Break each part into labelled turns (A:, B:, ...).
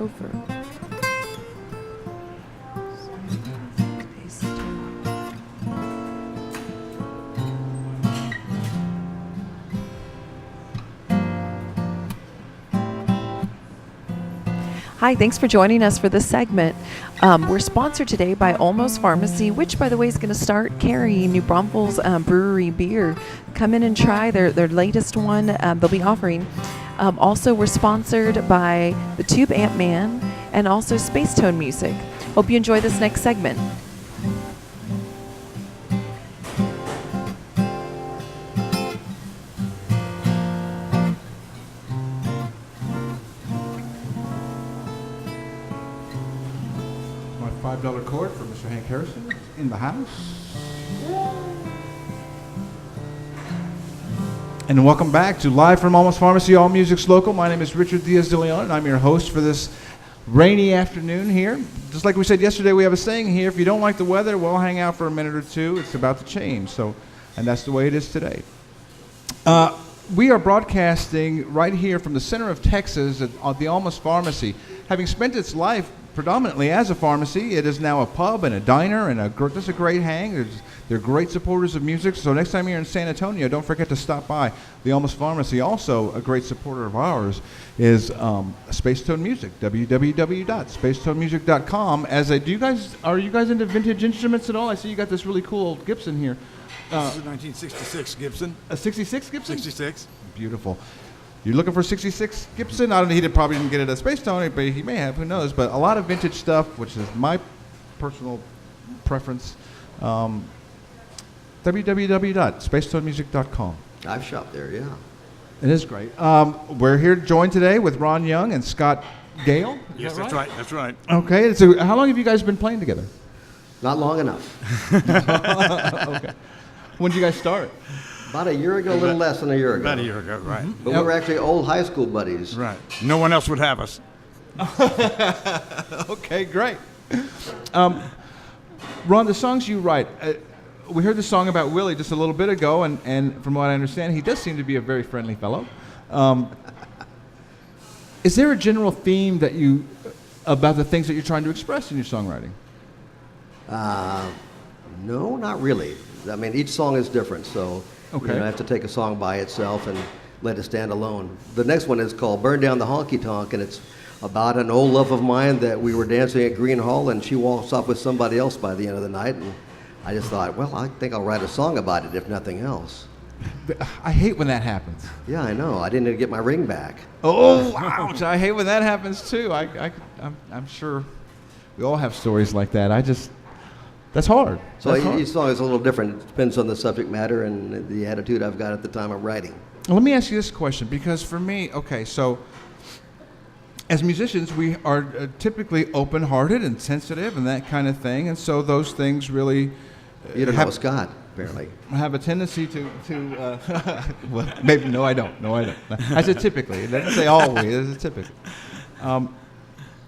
A: over. Hi, thanks for joining us for this segment. We're sponsored today by Olmos Pharmacy, which, by the way, is going to start carrying New Braunfels Brewery beer. Come in and try their latest one they'll be offering. Also, we're sponsored by the Tube Amp Man and also Space Tone Music. Hope you enjoy this next segment.
B: $5 chord for Mr. Hank Harrison in the house. And welcome back to Live from Olmos Pharmacy, All Music's Local. My name is Richard Diaz de Leon, and I'm your host for this rainy afternoon here. Just like we said yesterday, we have a saying here, if you don't like the weather, well, hang out for a minute or two. It's about to change, and that's the way it is today. We are broadcasting right here from the center of Texas at the Olmos Pharmacy. Having spent its life predominantly as a pharmacy, it is now a pub and a diner and just a great hang. They're great supporters of music. So next time you're in San Antonio, don't forget to stop by the Olmos Pharmacy. Also, a great supporter of ours is Space Tone Music. www.spacetonemusic.com. Are you guys into vintage instruments at all? I see you got this really cool old Gibson here.
C: This is a 1966 Gibson.
B: A 66 Gibson?
C: 66.
B: Beautiful. You're looking for 66 Gibson? I don't know, probably didn't get it at Space Tone, but he may have, who knows. But a lot of vintage stuff, which is my personal preference. www.spacetonemusic.com.
D: I've shopped there, yeah.
B: It is great. We're here joined today with Ron Young and Scott Gale.
C: Yes, that's right. That's right.
B: Okay, so how long have you guys been playing together?
D: Not long enough.
B: Okay. When did you guys start?
D: About a year ago, a little less than a year ago.
C: About a year ago, right.
D: But we were actually old high school buddies.
C: Right. No one else would have us.
B: Okay, great. Ron, the songs you write, we heard the song about Willie just a little bit ago, and from what I understand, he does seem to be a very friendly fellow. Is there a general theme about the things that you're trying to express in your songwriting?
D: No, not really. I mean, each song is different, so
B: okay.
D: I have to take a song by itself and let it stand alone. The next one is called Burn Down the Honky Tonk, and it's about an old love of mine that we were dancing at Green Hall, and she walks off with somebody else by the end of the night, and I just thought, well, I think I'll write a song about it, if nothing else.
B: I hate when that happens.
D: Yeah, I know. I didn't get my ring back.
B: Oh, ouch. I hate when that happens, too. I'm sure we all have stories like that. That's hard.
D: So each song is a little different. It depends on the subject matter and the attitude I've got at the time of writing.
B: Let me ask you this question, because for me, okay, so as musicians, we are typically open-hearted and sensitive and that kind of thing, and so those things really
D: know Scott, apparently.
B: Have a tendency to well, maybe, no, I don't. I said typically. It doesn't say always. It's typically.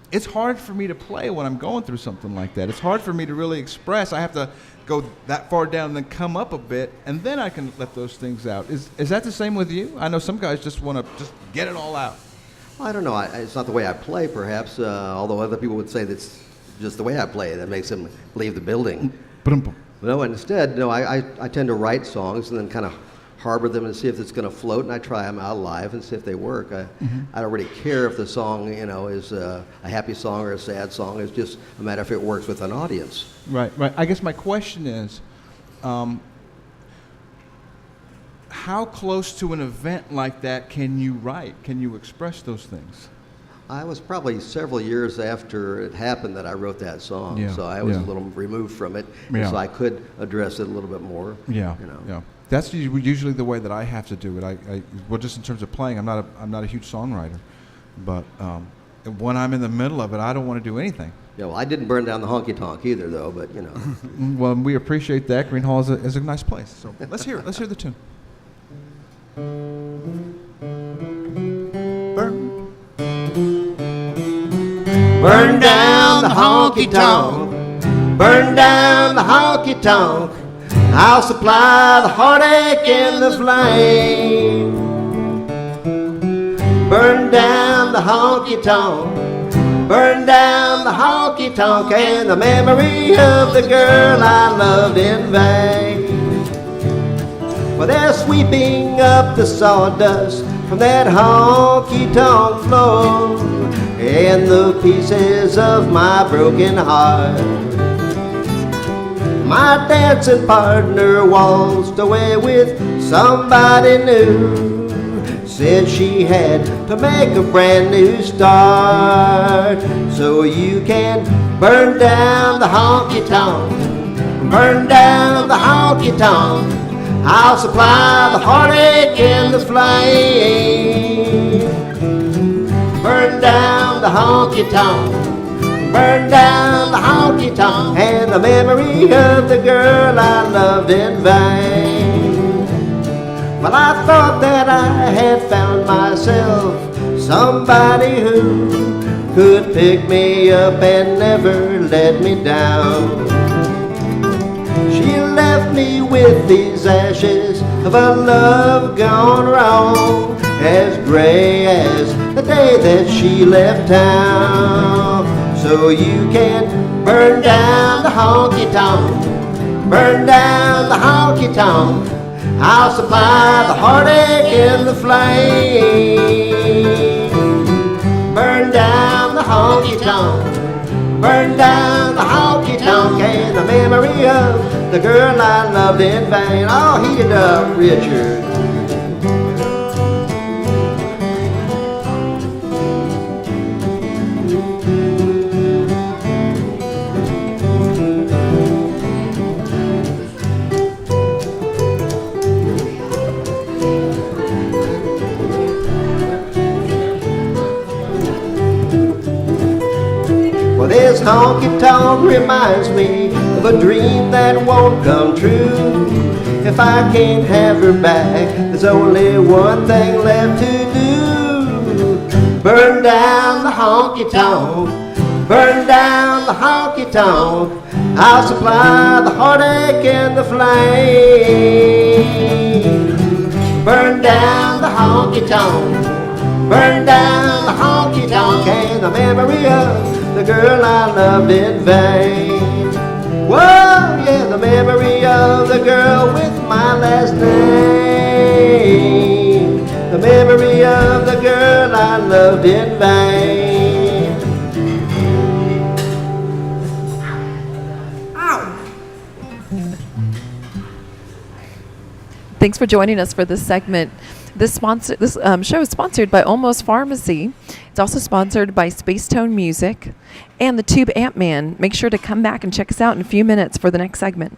B: It's hard for me to play when I'm going through something like that. It's hard for me to really express. I have to go that far down and then come up a bit, and then I can let those things out. Is that the same with you? I know some guys just want to just get it all out.
D: Well, I don't know. It's not the way I play, perhaps, although other people would say that's just the way I play that makes them leave the building. No, instead, I tend to write songs and then kind of harbor them and see if it's going to float, and I try them out live and see if they work. I don't really care if the song, is a happy song or a sad song. It's just a matter if it works with an audience.
B: Right. I guess my question is, how close to an event like that can you write? Can you express those things?
D: I was probably several years after it happened that I wrote that song, so I was a little removed from it, so I could address it a little bit more.
B: Yeah. That's usually the way that I have to do it. Well, just in terms of playing, I'm not a huge songwriter, but when I'm in the middle of it, I don't want to do anything.
D: Yeah, well, I didn't burn down the honky tonk either, though. But
B: Well, we appreciate that. Green Hall is a nice place. So let's hear it. Let's hear the tune.
D: Burn down the honky tonk. Burn down the honky tonk. I'll supply the heartache and the flame. Burn down the honky tonk. burn down the honky-tonk and the memory of the girl I loved in vain. Well, they're sweeping up the sawdust from that honky-tonk floor and the pieces of my broken heart. My dancing partner waltzed away with somebody new. Said she had to make a brand new start. So you can burn down the honky-tonk, burn down the honky-tonk. I'll supply the heartache and the flame. Burn down the honky-tonk, burn down the honky-tonk and the memory of the girl I loved in vain. Well, I thought that I had found myself somebody who could pick me up and never let me down. She left me with these ashes of a love gone wrong, as gray as the day that she left town. So you can burn down the honky-tonk, burn down the honky-tonk. I'll supply the heartache and the flame. Burn down the honky-tonk, burn down the honky-tonk and the memory of the girl I loved in vain. Oh, heat it up, Richard. This honky-tonk reminds me of a dream that won't come true. If I can't have her back, there's only one thing left to do. Burn down the honky-tonk, burn down the honky-tonk. I'll supply the heartache and the flame. Burn down the honky-tonk, burn down the honky-tonk and the memory of the girl I loved in vain. Whoa, yeah, the memory of the girl with my last name. The memory of the girl I loved in vain. Ow.
A: Thanks for joining us for this segment. This show is sponsored by Olmos Pharmacy. It's also sponsored by Space Tone Music and the Tube Amp Man. Make sure to come back and check us out in a few minutes for the next segment.